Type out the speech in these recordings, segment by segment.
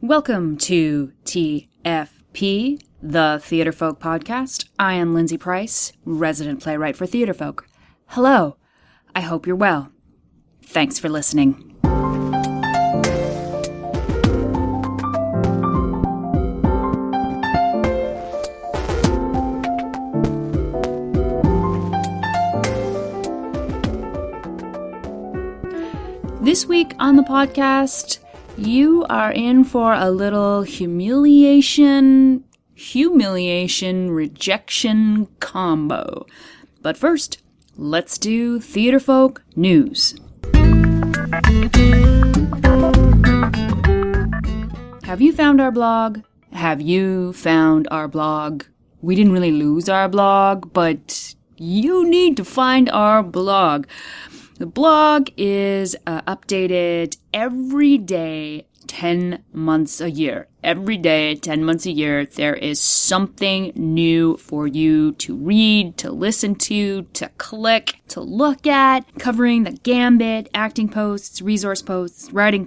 Welcome to TFP, the Theatrefolk podcast. I am Lindsay Price, resident playwright for Theatrefolk. Hello. I hope you're well. Thanks for listening. This week on the podcast, you are in for a little humiliation, rejection combo. But first, let's do Theatrefolk news. Have you found our blog? Have you found our blog? We didn't really lose our blog, but you need to find our blog. The blog is updated every day, 10 months a year. Every day, 10 months a year, there is something new for you to read, to listen to click, to look at, covering the gambit, acting posts, resource posts, writing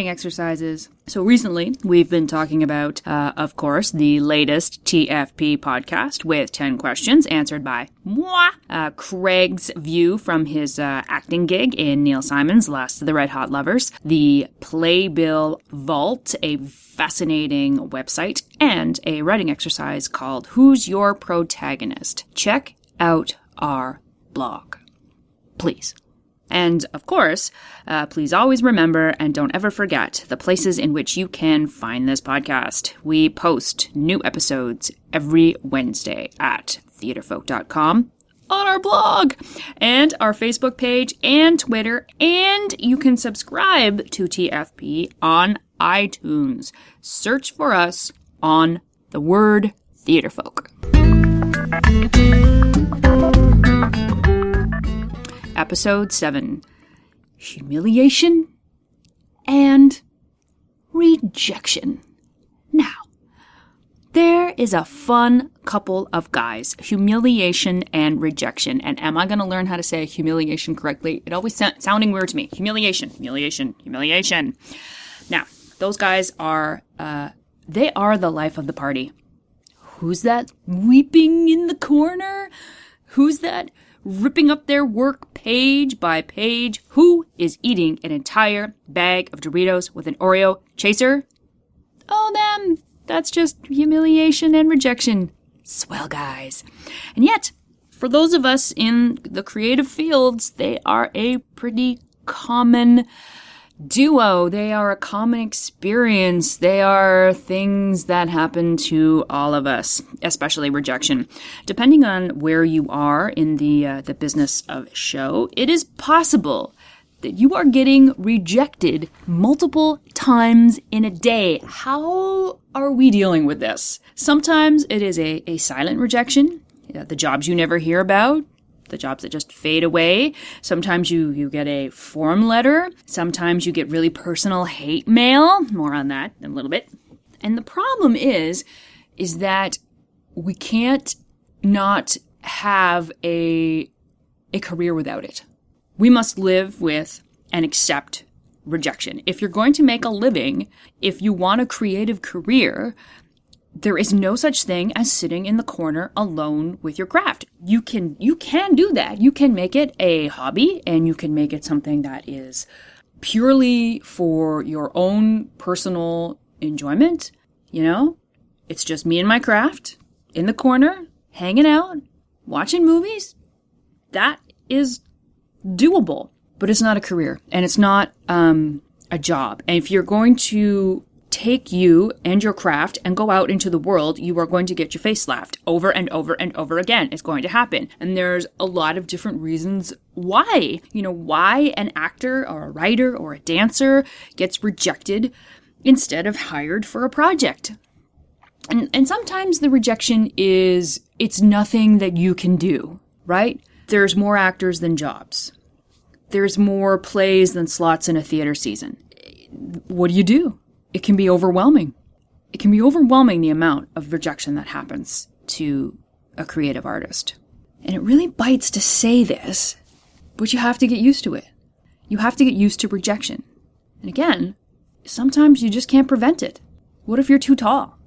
exercises. So recently, we've been talking about, of course, the latest TFP podcast with 10 questions answered by moi. Craig's view from his acting gig in Neil Simon's Last of the Red Hot Lovers, the Playbill Vault, a fascinating website, and a writing exercise called Who's Your Protagonist? Check out our blog, please. And, of course, please always remember and don't ever forget the places in which you can find this podcast. We post new episodes every Wednesday at theatrefolk.com, on our blog, and our Facebook page, and Twitter, and you can subscribe to TFP on iTunes. Search for us on the word Theatrefolk. Episode 7, Humiliation and Rejection. Now, there is a fun couple of guys, humiliation and rejection. And am I going to learn how to say humiliation correctly? It always sounding weird to me. Humiliation. Now, those guys are, they are the life of the party. Who's that weeping in the corner? Who's that ripping up their work page by page? Who is eating an entire bag of Doritos with an Oreo chaser? Oh, them. That's just humiliation and rejection. Swell guys. And yet, for those of us in the creative fields, they are a pretty common duo. They are a common experience. They are things that happen to all of us, especially rejection. Depending on where you are in the business of show, it is possible that you are getting rejected multiple times in a day. How are we dealing with this? Sometimes it is a silent rejection, the jobs you never hear about, the jobs that just fade away. Sometimes you get a form letter. Sometimes you get really personal hate mail. More on that in a little bit. And the problem is that we can't not have a career without it. We must live with and accept rejection. If you're going to make a living, if you want a creative career, there is no such thing as sitting in the corner alone with your craft. You can do that. You can make it a hobby, and you can make it something that is purely for your own personal enjoyment. You know, it's just me and my craft in the corner, hanging out, watching movies. That is doable, but it's not a career, and it's not a job. And if you're going to take you and your craft and go out into the world, you are going to get your face slapped over and over and over again. It's going to happen. And there's a lot of different reasons why. Why an actor or a writer or a dancer gets rejected instead of hired for a project. And sometimes the rejection it's nothing that you can do, right? There's more actors than jobs. There's more plays than slots in a theater season. What do? It can be overwhelming. It can be overwhelming, the amount of rejection that happens to a creative artist. And it really bites to say this, but you have to get used to it. You have to get used to rejection. And again, sometimes you just can't prevent it. What if you're too tall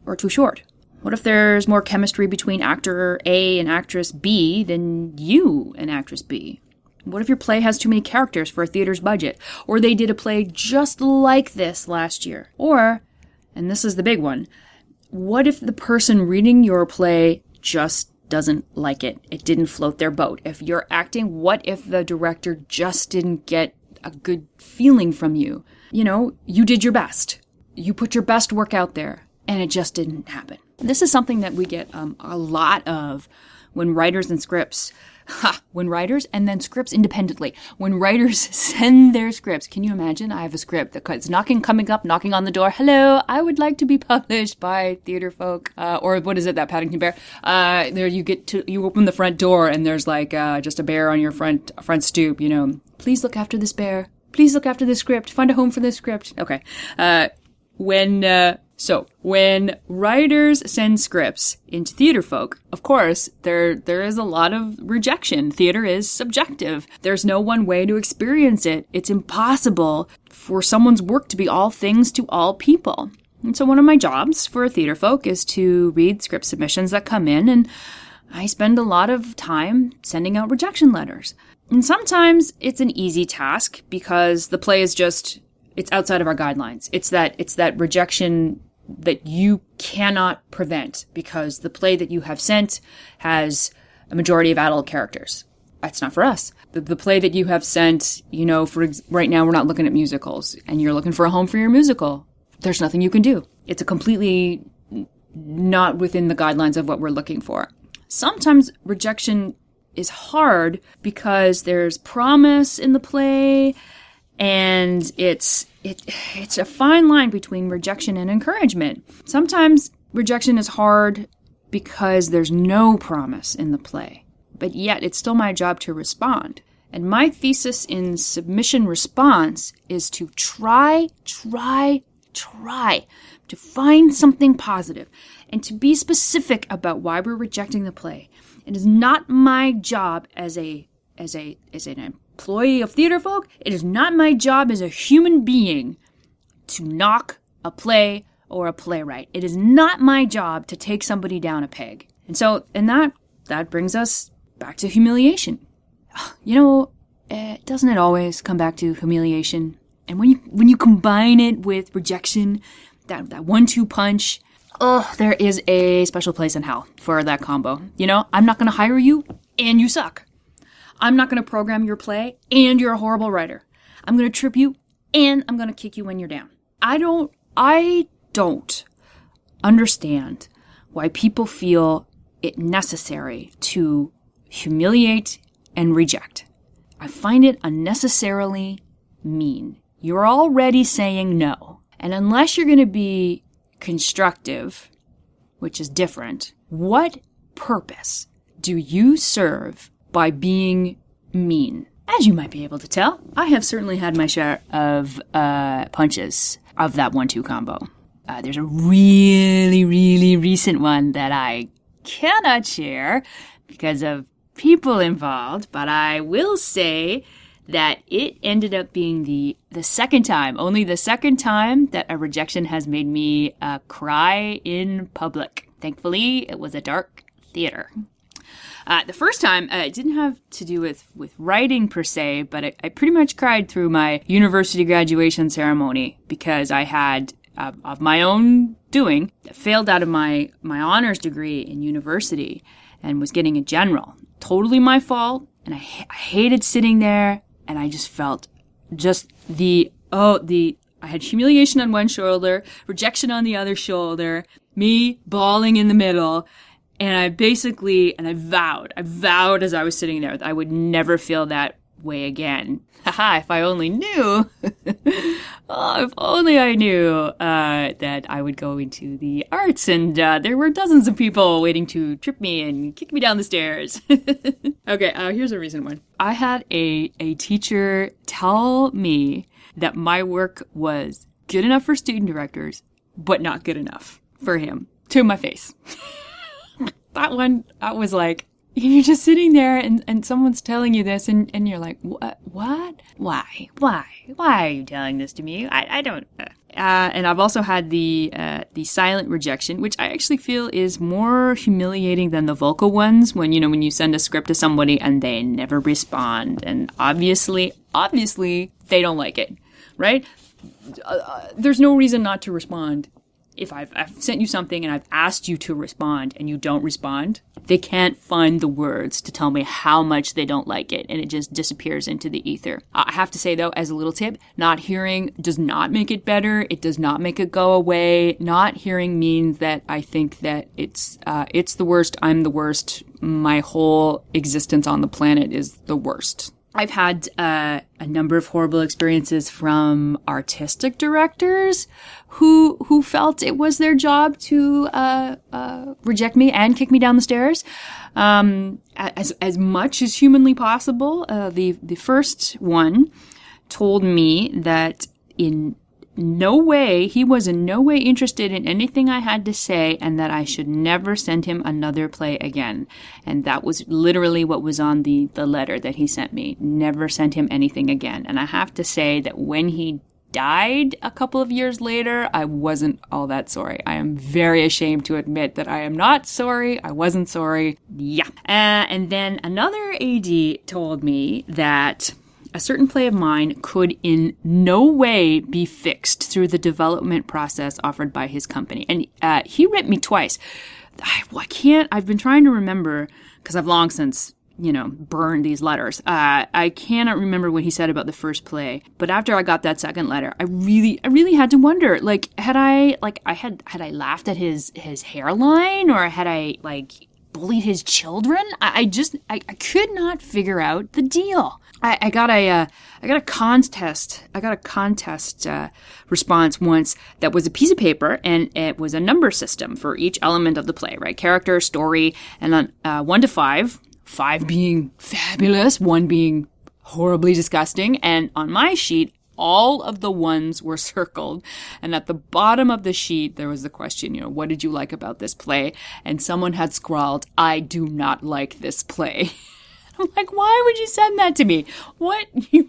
or too short? What if there's more chemistry between actor A and actress B than you and actress B? What if your play has too many characters for a theater's budget? Or they did a play just like this last year? Or, and this is the big one, what if the person reading your play just doesn't like it? It didn't float their boat. If you're acting, what if the director just didn't get a good feeling from you? You know, you did your best. You put your best work out there, and it just didn't happen. This is something that we get a lot of when writers and scripts, when writers and then scripts independently, when writers send their scripts. Can you imagine? I have a script that's knocking on the door. Hello, I would like to be published by Theatrefolk, or what is it, that Paddington Bear? There you open the front door and there's like just a bear on your front stoop. You know, please look after this bear. Please look after this script. Find a home for this script. Okay. When writers send scripts into Theatrefolk, of course, there is a lot of rejection. Theater is subjective. There's no one way to experience it. It's impossible for someone's work to be all things to all people. And so one of my jobs for Theatrefolk is to read script submissions that come in, and I spend a lot of time sending out rejection letters. And sometimes it's an easy task because the play is just, it's outside of our guidelines. It's that rejection that you cannot prevent because the play that you have sent has a majority of adult characters. That's not for us. The play that you have sent, you know, right now we're not looking at musicals and you're looking for a home for your musical. There's nothing you can do. It's a completely not within the guidelines of what we're looking for. Sometimes rejection is hard because there's promise in the play, and it's a fine line between rejection and encouragement. Sometimes rejection is hard because there's no promise in the play, but yet it's still my job to respond. And my thesis in submission response is to try to find something positive and to be specific about why we're rejecting the play. It is not my job as an employee of Theatrefolk. It is not my job as a human being to knock a play or a playwright. It is not my job to take somebody down a peg. And so, that brings us back to humiliation. You know, doesn't it always come back to humiliation? And when you combine it with rejection, that 1-2 punch, there is a special place in hell for that combo. You know, I'm not going to hire you and you suck. I'm not going to program your play and you're a horrible writer. I'm going to trip you and I'm going to kick you when you're down. I don't understand why people feel it necessary to humiliate and reject. I find it unnecessarily mean. You're already saying no. And unless you're going to be constructive, which is different, what purpose do you serve by being mean? As you might be able to tell, I have certainly had my share of punches of that 1-2 combo. There's a really, really recent one that I cannot share because of people involved, but I will say that it ended up being the second time, only the second time that a rejection has made me cry in public. Thankfully, it was a dark theater. The first time, it didn't have to do with writing per se, but I pretty much cried through my university graduation ceremony because I had, of my own doing, failed out of my honors degree in university and was getting a general. Totally my fault, and I hated sitting there, and I just felt I had humiliation on one shoulder, rejection on the other shoulder, me bawling in the middle. And I vowed as I was sitting there that I would never feel that way again. Haha, if I only knew. If only I knew that I would go into the arts and there were dozens of people waiting to trip me and kick me down the stairs. Okay, here's a recent one. I had a teacher tell me that my work was good enough for student directors, but not good enough for him. To my face. That was like, you're just sitting there and someone's telling you this and you're like, what? Why are you telling this to me? I don't. And I've also had the silent rejection, which I actually feel is more humiliating than the vocal ones when you send a script to somebody and they never respond. And obviously they don't like it, right? There's no reason not to respond. If I've sent you something and I've asked you to respond and you don't respond, they can't find the words to tell me how much they don't like it, and it just disappears into the ether. I have to say, though, as a little tip, not hearing does not make it better. It does not make it go away. Not hearing means that I think that it's the worst, I'm the worst, my whole existence on the planet is the worst. I've had a number of horrible experiences from artistic directors who felt it was their job to reject me and kick me down the stairs as much as humanly possible. The first one told me that he was in no way interested in anything I had to say, and that I should never send him another play again. And that was literally what was on the letter that he sent me. Never send him anything again. And I have to say that when he died a couple of years later, I wasn't all that sorry. I am very ashamed to admit that I am not sorry. I wasn't sorry. Yeah. And then another AD told me that a certain play of mine could in no way be fixed through the development process offered by his company. And he ripped me twice. I've been trying to remember, because I've long since, burned these letters. I cannot remember what he said about the first play. But after I got that second letter, I really had to wonder, had I laughed at his hairline, or had I, bullied his children? I could not figure out the deal. I got a contest response once that was a piece of paper, and it was a number system for each element of the play, right? Character, story, and then 1 to 5, 5 being fabulous, 1 being horribly disgusting. And on my sheet, all of the ones were circled. And at the bottom of the sheet, there was the question, what did you like about this play? And someone had scrawled, I do not like this play. I'm like, why would you send that to me? What?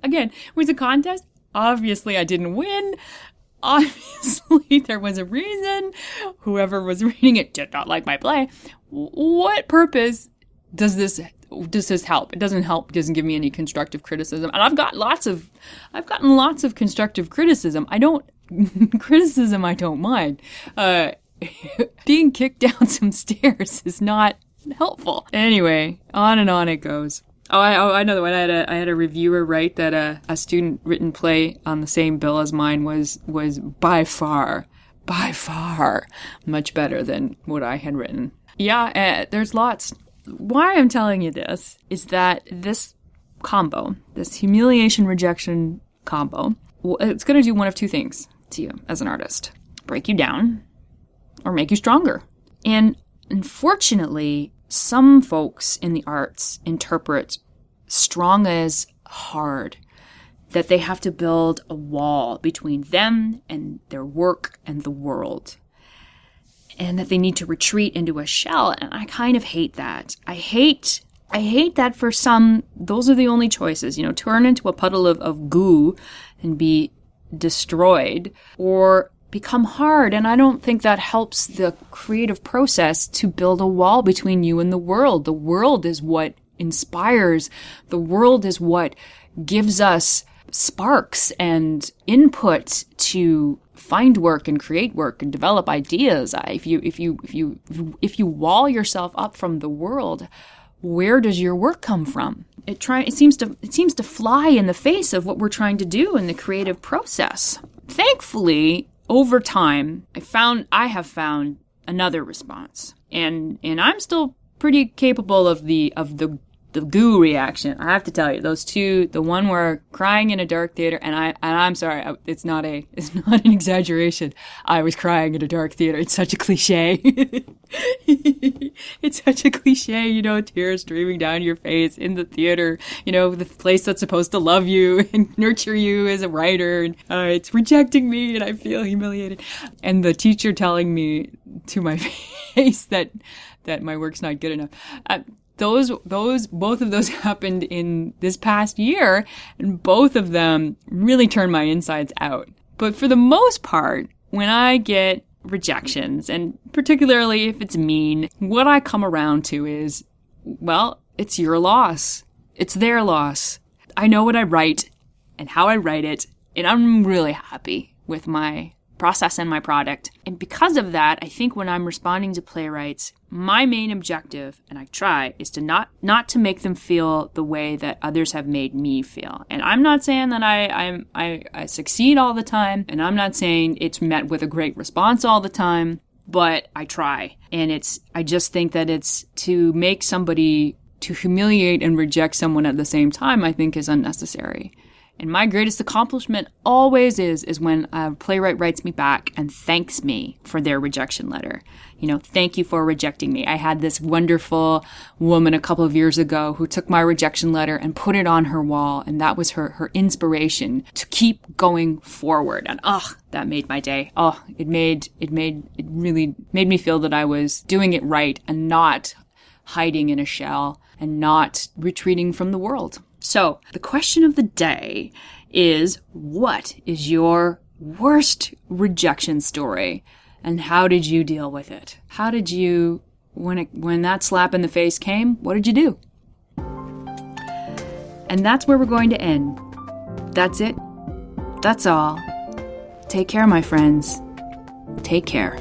Again, it was a contest. Obviously, I didn't win. Obviously, there was a reason. Whoever was reading it did not like my play. What purpose does this help? It doesn't help. It doesn't give me any constructive criticism. And I've gotten lots of constructive criticism. I don't mind. Being kicked down some stairs is not helpful. Anyway, on and on it goes. I know the one. I had a reviewer write that a student written play on the same bill as mine was by far much better than what I had written. Yeah, there's lots. Why I'm telling you this is that this combo, this humiliation rejection combo, it's going to do one of two things to you as an artist: break you down or make you stronger. And unfortunately, some folks in the arts interpret strong as hard, that they have to build a wall between them and their work and the world, and that they need to retreat into a shell. And I kind of hate that. I hate that for some, those are the only choices, turn into a puddle of goo and be destroyed, or become hard. And I don't think that helps the creative process to build a wall between you and the world. The world is what inspires. The world is what gives us sparks and input to find work and create work and develop ideas. If you wall yourself up from the world, where does your work come from? It seems to fly in the face of what we're trying to do in the creative process. Thankfully, over time, I have found another response, and I'm still pretty capable of the goo reaction. I have to tell you, those two, the one where crying in a dark theater, and I'm sorry, it's not an exaggeration. I was crying in a dark theater. It's such a cliche. It's such a cliche, tears streaming down your face in the theater, the place that's supposed to love you and nurture you as a writer, and it's rejecting me, and I feel humiliated. And the teacher telling me to my face that my work's not good enough. both of those happened in this past year, and both of them really turned my insides out. But for the most part, when I get rejections, and particularly if it's mean, what I come around to is, well, it's your loss. It's their loss. I know what I write and how I write it, and I'm really happy with my process and my product. And because of that, I think when I'm responding to playwrights, my main objective, and I try, is to not to make them feel the way that others have made me feel. And I'm not saying that I succeed all the time, and I'm not saying it's met with a great response all the time, but I try. And I just think that it's to make somebody, to humiliate and reject someone at the same time, I think is unnecessary. And my greatest accomplishment always is when a playwright writes me back and thanks me for their rejection letter. Thank you for rejecting me. I had this wonderful woman a couple of years ago who took my rejection letter and put it on her wall. And that was her inspiration to keep going forward. And that made my day. It really made me feel that I was doing it right and not hiding in a shell and not retreating from the world. So the question of the day is, what is your worst rejection story? And how did you deal with it? How did you, when that slap in the face came, what did you do? And that's where we're going to end. That's it. That's all. Take care, my friends. Take care.